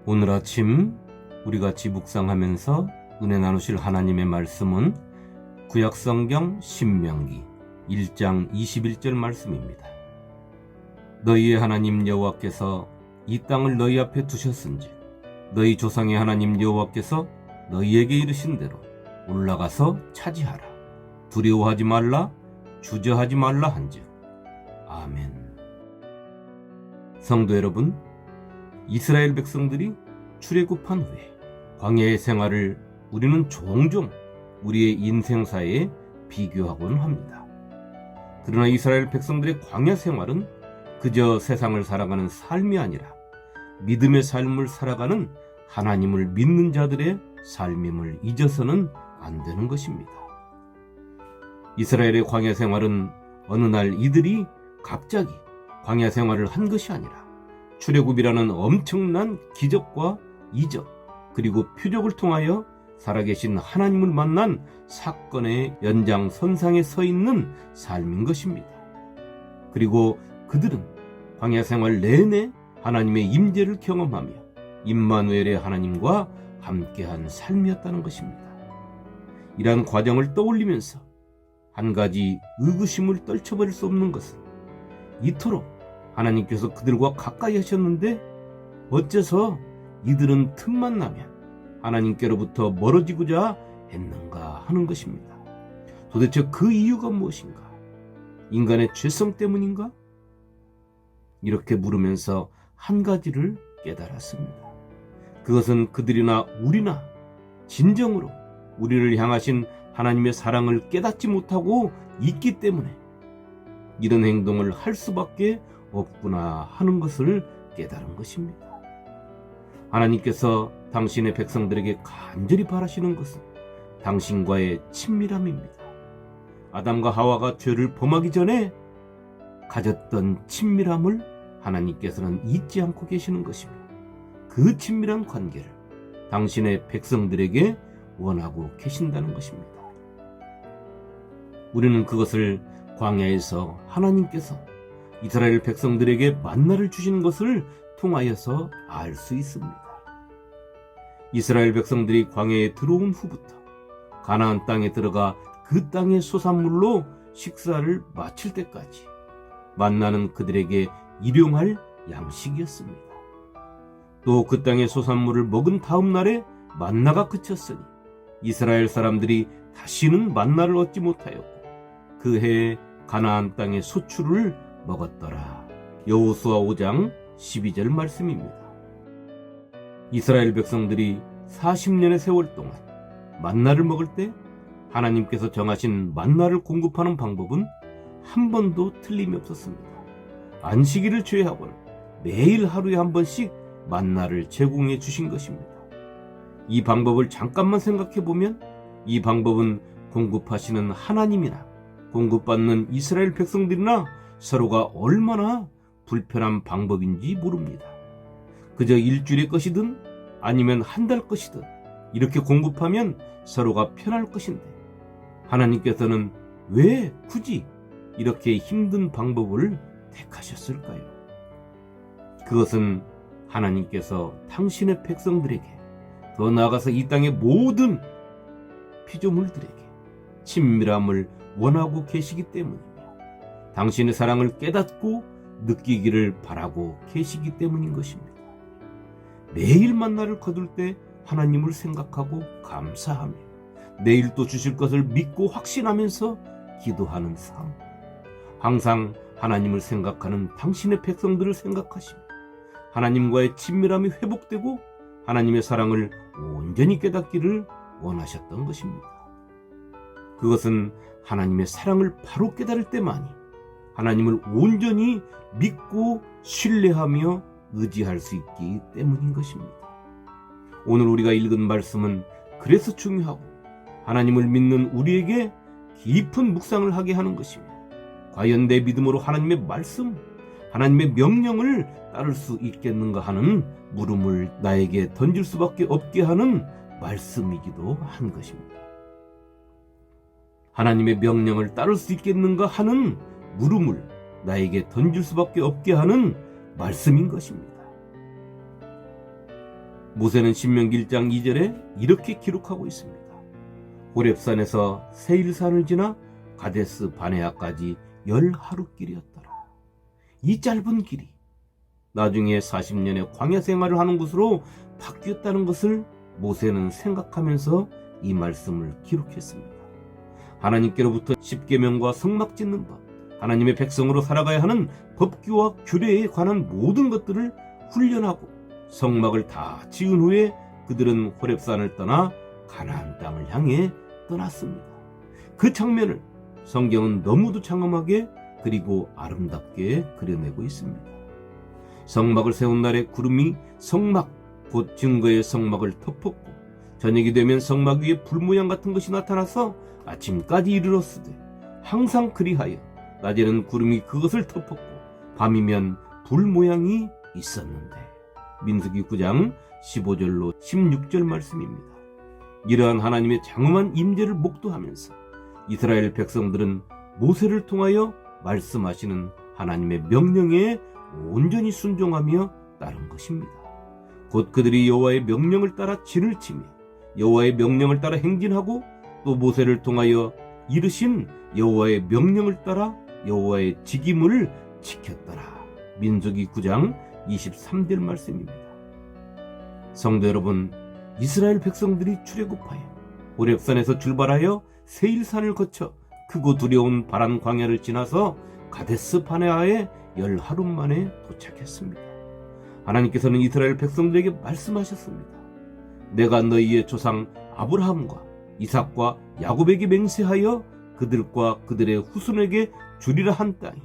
오늘 아침 우리 같이 묵상하면서 은혜 나누실 하나님의 말씀은 구약성경 신명기 1장 21절 말씀입니다. 너희의 하나님 여호와께서 이 땅을 너희 앞에 두셨은즉 너희 조상의 하나님 여호와께서 너희에게 이르신 대로 올라가서 차지하라. 두려워하지 말라, 주저하지 말라 한즉. 아멘. 성도 여러분, 이스라엘 백성들이 출애굽한 후에 광야의 생활을 우리는 종종 우리의 인생사에 비교하곤 합니다. 그러나 이스라엘 백성들의 광야 생활은 그저 세상을 살아가는 삶이 아니라 믿음의 삶을 살아가는 하나님을 믿는 자들의 삶임을 잊어서는 안 되는 것입니다. 이스라엘의 광야 생활은 어느 날 이들이 갑자기 광야 생활을 한 것이 아니라 출애굽이라는 엄청난 기적과 이적 그리고 표적을 통하여 살아계신 하나님을 만난 사건의 연장선상에 서 있는 삶인 것입니다. 그리고 그들은 광야 생활 내내 하나님의 임재를 경험하며 임마누엘의 하나님과 함께한 삶이었다는 것입니다. 이러한 과정을 떠올리면서 한 가지 의구심을 떨쳐버릴 수 없는 것은 이토록 하나님께서 그들과 가까이 하셨는데 어째서 이들은 틈만 나면 하나님께로부터 멀어지고자 했는가 하는 것입니다. 도대체 그 이유가 무엇인가? 인간의 죄성 때문인가? 이렇게 물으면서 한 가지를 깨달았습니다. 그것은 그들이나 우리나 진정으로 우리를 향하신 하나님의 사랑을 깨닫지 못하고 있기 때문에 이런 행동을 할 수밖에 없구나 하는 것을 깨달은 것입니다. 하나님께서 당신의 백성들에게 간절히 바라시는 것은 당신과의 친밀함입니다. 아담과 하와가 죄를 범하기 전에 가졌던 친밀함을 하나님께서는 잊지 않고 계시는 것입니다. 그 친밀한 관계를 당신의 백성들에게 원하고 계신다는 것입니다. 우리는 그것을 광야에서 하나님께서 이스라엘 백성들에게 만나를 주신 것을 통하여서 알 수 있습니다. 이스라엘 백성들이 광야에 들어온 후부터 가나안 땅에 들어가 그 땅의 소산물로 식사를 마칠 때까지 만나는 그들에게 일용할 양식이었습니다. 또 그 땅의 소산물을 먹은 다음 날에 만나가 그쳤으니 이스라엘 사람들이 다시는 만나를 얻지 못하였고 그 해에 가나안 땅의 소출을 먹었더라. 여호수아 5장 12절 말씀입니다. 이스라엘 백성들이 40년의 세월 동안 만나를 먹을 때 하나님께서 정하신 만나를 공급하는 방법은 한 번도 틀림이 없었습니다. 안식일을 제외하고는 매일 하루에 한 번씩 만나를 제공해 주신 것입니다. 이 방법을 잠깐만 생각해 보면 이 방법은 공급하시는 하나님이나 공급받는 이스라엘 백성들이나 서로가 얼마나 불편한 방법인지 모릅니다. 그저 일주일의 것이든 아니면 한 달 것이든 이렇게 공급하면 서로가 편할 것인데 하나님께서는 왜 굳이 이렇게 힘든 방법을 택하셨을까요? 그것은 하나님께서 당신의 백성들에게 더 나아가서 이 땅의 모든 피조물들에게 친밀함을 원하고 계시기 때문입니다. 당신의 사랑을 깨닫고 느끼기를 바라고 계시기 때문인 것입니다. 매일 만나를 거둘 때 하나님을 생각하고 감사하며 내일 또 주실 것을 믿고 확신하면서 기도하는 삶. 항상 하나님을 생각하는 당신의 백성들을 생각하시며 하나님과의 친밀함이 회복되고 하나님의 사랑을 온전히 깨닫기를 원하셨던 것입니다. 그것은 하나님의 사랑을 바로 깨달을 때만이 하나님을 온전히 믿고 신뢰하며 의지할 수 있기 때문인 것입니다. 오늘 우리가 읽은 말씀은 그래서 중요하고 하나님을 믿는 우리에게 깊은 묵상을 하게 하는 것이며 과연 내 믿음으로 하나님의 말씀, 하나님의 명령을 따를 수 있겠는가 하는 물음을 나에게 던질 수밖에 없게 하는 말씀이기도 한 것입니다. 하나님의 명령을 따를 수 있겠는가 하는 물음을 나에게 던질 수밖에 없게 하는 말씀인 것입니다. 모세는 신명기 1장 2절에 이렇게 기록하고 있습니다. 호렙산에서 세일산을 지나 가데스 바네아까지 10하루길이었더라. 이 짧은 길이 나중에 40년의 광야 생활을 하는 곳으로 바뀌었다는 것을 모세는 생각하면서 이 말씀을 기록했습니다. 하나님께로부터 십계명과 성막 짓는 법, 하나님의 백성으로 살아가야 하는 법규와 규례에 관한 모든 것들을 훈련하고 성막을 다 지은 후에 그들은 호렙산을 떠나 가나안 땅을 향해 떠났습니다. 그 장면을 성경은 너무도 장엄하게 그리고 아름답게 그려내고 있습니다. 성막을 세운 날에 구름이 성막, 곧 증거의 성막을 덮었고 저녁이 되면 성막 위에 불 모양 같은 것이 나타나서 아침까지 이르렀으되 항상 그리하여 낮에는 구름이 그것을 덮었고 밤이면 불 모양이 있었는데. 민수기 9장 15절로 16절 말씀입니다. 이러한 하나님의 장엄한 임재를 목도하면서 이스라엘 백성들은 모세를 통하여 말씀하시는 하나님의 명령에 온전히 순종하며 따른 것입니다. 곧 그들이 여호와의 명령을 따라 진을 치며 여호와의 명령을 따라 행진하고 또 모세를 통하여 이르신 여호와의 명령을 따라 여호와의 직임을 지켰더라. 민수기 9장 23절 말씀입니다. 성도 여러분, 이스라엘 백성들이 출애굽하여 호렙산에서 출발하여 세일산을 거쳐 크고 두려운 바란 광야를 지나서 가데스 바네아에 10하루 만에 도착했습니다. 하나님께서는 이스라엘 백성들에게 말씀하셨습니다. 내가 너희의 조상 아브라함과 이삭과 야곱에게 맹세하여 그들과 그들의 후손에게 주리라 한 땅이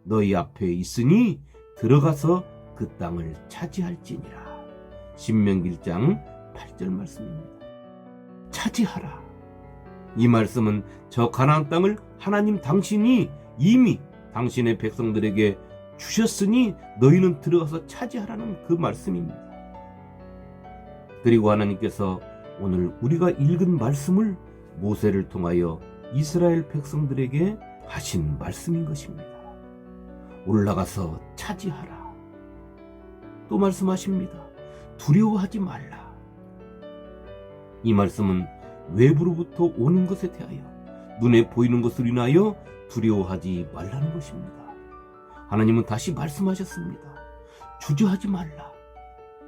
너희 앞에 있으니 들어가서 그 땅을 차지할지니라. 신명기 1장 8절 말씀입니다. 차지하라. 이 말씀은 저 가나안 땅을 하나님 당신이 이미 당신의 백성들에게 주셨으니 너희는 들어가서 차지하라는 그 말씀입니다. 그리고 하나님께서 오늘 우리가 읽은 말씀을 모세를 통하여 이스라엘 백성들에게 하신 말씀인 것입니다. 올라가서 차지하라. 또 말씀하십니다. 두려워하지 말라. 이 말씀은 외부로부터 오는 것에 대하여 눈에 보이는 것을 인하여 두려워하지 말라는 것입니다. 하나님은 다시 말씀하셨습니다. 주저하지 말라.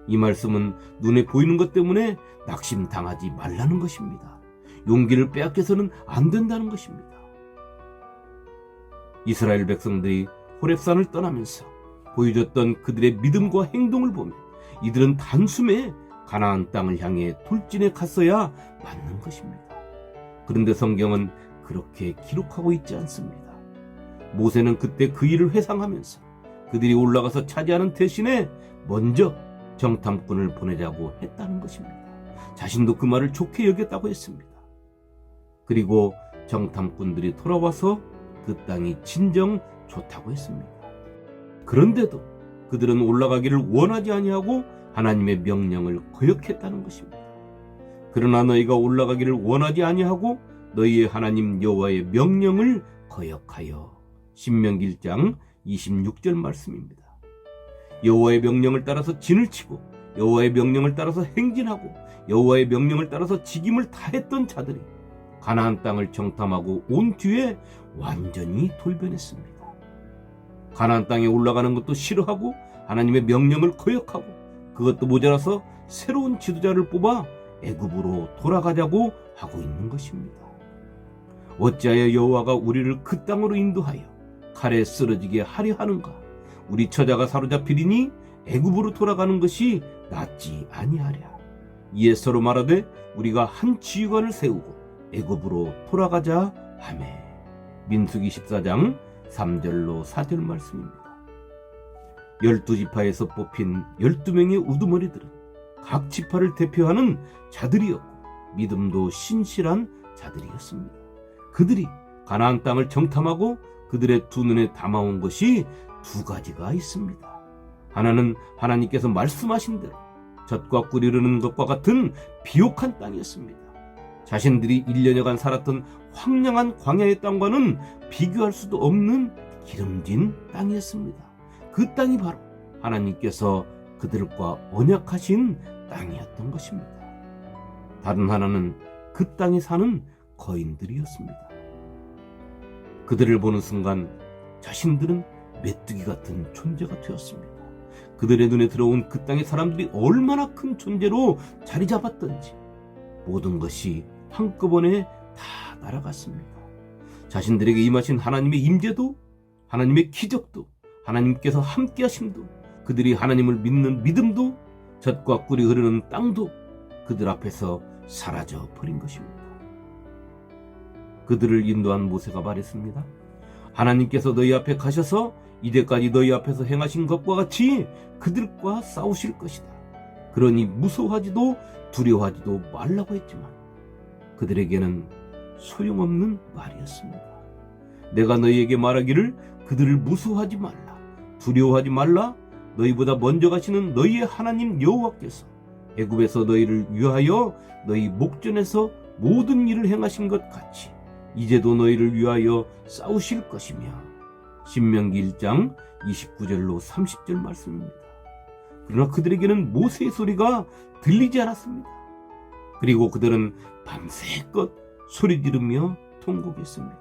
이 말씀은 눈에 보이는 것 때문에 낙심당하지 말라는 것입니다. 용기를 빼앗겨서는 안 된다는 것입니다. 이스라엘 백성들이 호렙산을 떠나면서 보여줬던 그들의 믿음과 행동을 보면 이들은 단숨에 가나안 땅을 향해 돌진해 갔어야 맞는 것입니다. 그런데 성경은 그렇게 기록하고 있지 않습니다. 모세는 그때 그 일을 회상하면서 그들이 올라가서 차지하는 대신에 먼저 정탐꾼을 보내자고 했다는 것입니다. 자신도 그 말을 좋게 여겼다고 했습니다. 그리고 정탐꾼들이 돌아와서 그 땅이 진정 좋다고 했습니다. 그런데도 그들은 올라가기를 원하지 아니하고 하나님의 명령을 거역했다는 것입니다. 그러나 너희가 올라가기를 원하지 아니하고 너희의 하나님 여호와의 명령을 거역하여. 신명기 1장 26절 말씀입니다. 여호와의 명령을 따라서 진을 치고 여호와의 명령을 따라서 행진하고 여호와의 명령을 따라서 직임을 다했던 자들이 가나안 땅을 정탐하고 온 뒤에 완전히 돌변했습니다. 가나안 땅에 올라가는 것도 싫어하고 하나님의 명령을 거역하고 그것도 모자라서 새로운 지도자를 뽑아 애굽으로 돌아가자고 하고 있는 것입니다. 어찌하여 여호와가 우리를 그 땅으로 인도하여 칼에 쓰러지게 하려 하는가? 우리 처자가 사로잡히리니 애굽으로 돌아가는 것이 낫지 아니하랴. 이에 서로 말하되 우리가 한 지휘관을 세우고 애굽으로 돌아가자 하매. 민수기 14장 3절로 4절 말씀입니다. 12지파에서 뽑힌 12명의 우두머리들은 각 지파를 대표하는 자들이었고 믿음도 신실한 자들이었습니다. 그들이 가나안 땅을 정탐하고 그들의 두 눈에 담아온 것이 두 가지가 있습니다. 하나는 하나님께서 말씀하신 대로 젖과 꿀이 흐르는 것과 같은 비옥한 땅이었습니다. 자신들이 1년여간 살았던 황량한 광야의 땅과는 비교할 수도 없는 기름진 땅이었습니다. 그 땅이 바로 하나님께서 그들과 언약하신 땅이었던 것입니다. 다른 하나는 그 땅에 사는 거인들이었습니다. 그들을 보는 순간 자신들은 메뚜기 같은 존재가 되었습니다. 그들의 눈에 들어온 그 땅의 사람들이 얼마나 큰 존재로 자리 잡았던지 모든 것이 한꺼번에 다 날아갔습니다. 자신들에게 임하신 하나님의 임재도, 하나님의 기적도, 하나님께서 함께 하심도, 그들이 하나님을 믿는 믿음도, 젖과 꿀이 흐르는 땅도 그들 앞에서 사라져 버린 것입니다. 그들을 인도한 모세가 말했습니다. 하나님께서 너희 앞에 가셔서 이제까지 너희 앞에서 행하신 것과 같이 그들과 싸우실 것이다. 그러니 무서워하지도 두려워하지도 말라고 했지만 그들에게는 소용없는 말이었습니다. 내가 너희에게 말하기를 그들을 무서워하지 말라, 두려워하지 말라. 너희보다 먼저 가시는 너희의 하나님 여호와께서 애굽에서 너희를 위하여 너희 목전에서 모든 일을 행하신 것 같이 이제도 너희를 위하여 싸우실 것이며, 신명기 1장 29절로 30절 말씀입니다. 그러나 그들에게는 모세의 소리가 들리지 않았습니다. 그리고 그들은 밤새껏 소리 지르며 통곡했습니다.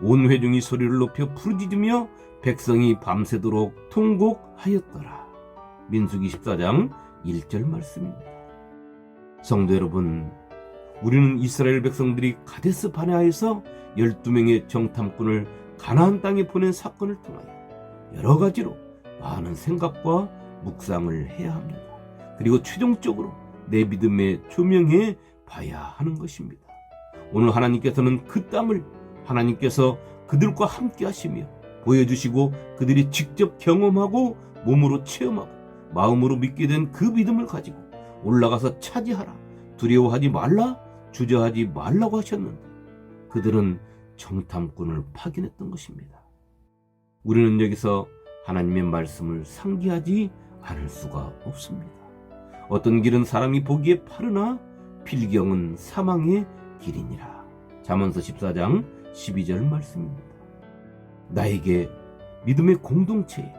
온 회중이 소리를 높여 부르짖으며 백성이 밤새도록 통곡하였더라. 민수기 14장 1절 말씀입니다. 성도 여러분, 우리는 이스라엘 백성들이 가데스 바네아에서 12명의 정탐꾼을 가나안 땅에 보낸 사건을 통하여 여러 가지로 많은 생각과 묵상을 해야 합니다. 그리고 최종적으로 내 믿음에 조명해 봐야 하는 것입니다. 오늘 하나님께서는 그 땅을 하나님께서 그들과 함께 하시며 보여주시고 그들이 직접 경험하고 몸으로 체험하고 마음으로 믿게 된 그 믿음을 가지고 올라가서 차지하라, 두려워하지 말라, 주저하지 말라고 하셨는데 그들은 정탐꾼을 파견했던 것입니다. 우리는 여기서 하나님의 말씀을 상기하지 않을 수가 없습니다. 어떤 길은 사람이 보기에 바르나 필경은 사망의 길이니라. 잠언서 14장 12절 말씀입니다. 나에게 믿음의 공동체에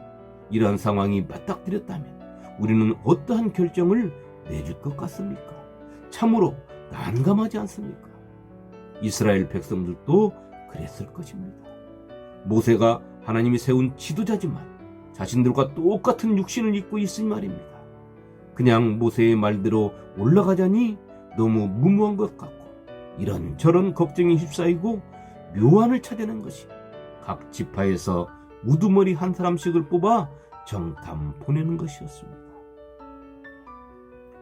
이러한 상황이 맞닥뜨렸다면 우리는 어떠한 결정을 내줄 것 같습니까? 참으로 난감하지 않습니까? 이스라엘 백성들도 그랬을 것입니다. 모세가 하나님이 세운 지도자지만 자신들과 똑같은 육신을 입고 있으니 말입니다. 그냥 모세의 말대로 올라가자니 너무 무모한 것 같고 이런저런 걱정에 휩싸이고 묘안을 찾아낸 것이 각 지파에서 우두머리 한 사람씩을 뽑아 정탐 보내는 것이었습니다.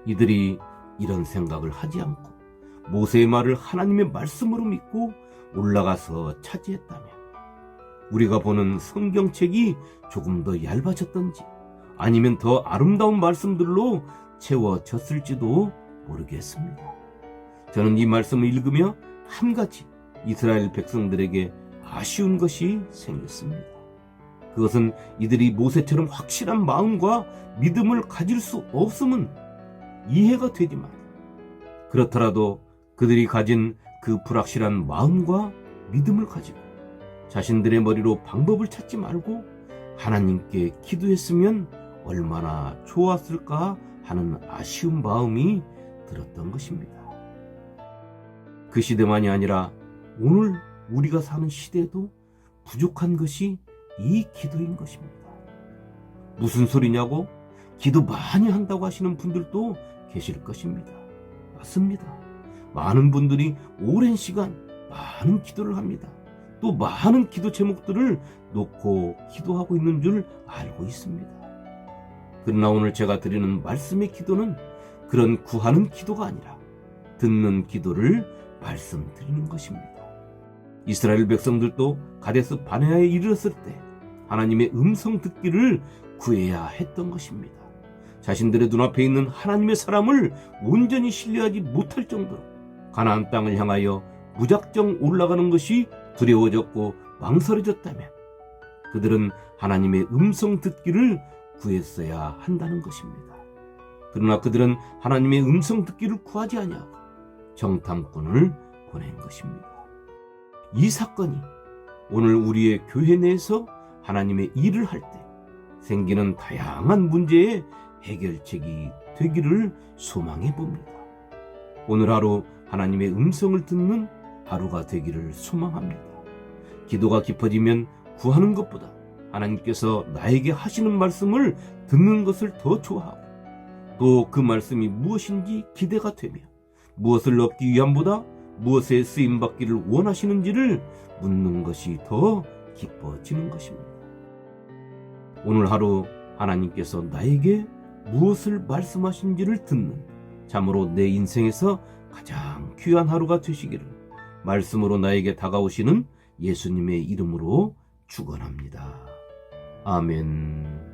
이들이 이런 생각을 하지 않고 모세의 말을 하나님의 말씀으로 믿고 올라가서 차지했다면 우리가 보는 성경책이 조금 더 얇아졌던지 아니면 더 아름다운 말씀들로 채워졌을지도 모르겠습니다. 저는 이 말씀을 읽으며 한 가지 이스라엘 백성들에게 아쉬운 것이 생겼습니다. 그것은 이들이 모세처럼 확실한 마음과 믿음을 가질 수 없음은 이해가 되지만 그렇더라도 그들이 가진 그 불확실한 마음과 믿음을 가지고 자신들의 머리로 방법을 찾지 말고 하나님께 기도했으면 얼마나 좋았을까 하는 아쉬운 마음이 들었던 것입니다. 그 시대만이 아니라 오늘 우리가 사는 시대에도 부족한 것이 이 기도인 것입니다. 무슨 소리냐고 기도 많이 한다고 하시는 분들도 계실 것입니다. 맞습니다. 많은 분들이 오랜 시간 많은 기도를 합니다. 또 많은 기도 제목들을 놓고 기도하고 있는 줄 알고 있습니다. 그러나 오늘 제가 드리는 말씀의 기도는 그런 구하는 기도가 아니라 듣는 기도를 말씀드리는 것입니다. 이스라엘 백성들도 가데스 바네아에 이르렀을 때 하나님의 음성 듣기를 구해야 했던 것입니다. 자신들의 눈앞에 있는 하나님의 사람을 온전히 신뢰하지 못할 정도로 가나안 땅을 향하여 무작정 올라가는 것이 두려워졌고 망설여졌다면 그들은 하나님의 음성 듣기를 구했어야 한다는 것입니다. 그러나 그들은 하나님의 음성 듣기를 구하지 아니하고 정탐꾼을 보낸 것입니다. 이 사건이 오늘 우리의 교회 내에서 하나님의 일을 할 때 생기는 다양한 문제의 해결책이 되기를 소망해 봅니다. 오늘 하루 하나님의 음성을 듣는 하루가 되기를 소망합니다. 기도가 깊어지면 구하는 것보다 하나님께서 나에게 하시는 말씀을 듣는 것을 더 좋아하고 또 그 말씀이 무엇인지 기대가 되며 무엇을 얻기 위함보다 무엇에 쓰임받기를 원하시는지를 묻는 것이 더 기뻐지는 것입니다. 오늘 하루 하나님께서 나에게 무엇을 말씀하신지를 듣는 참으로 내 인생에서 가장 귀한 하루가 되시기를 말씀으로 나에게 다가오시는 예수님의 이름으로 축원합니다. 아멘.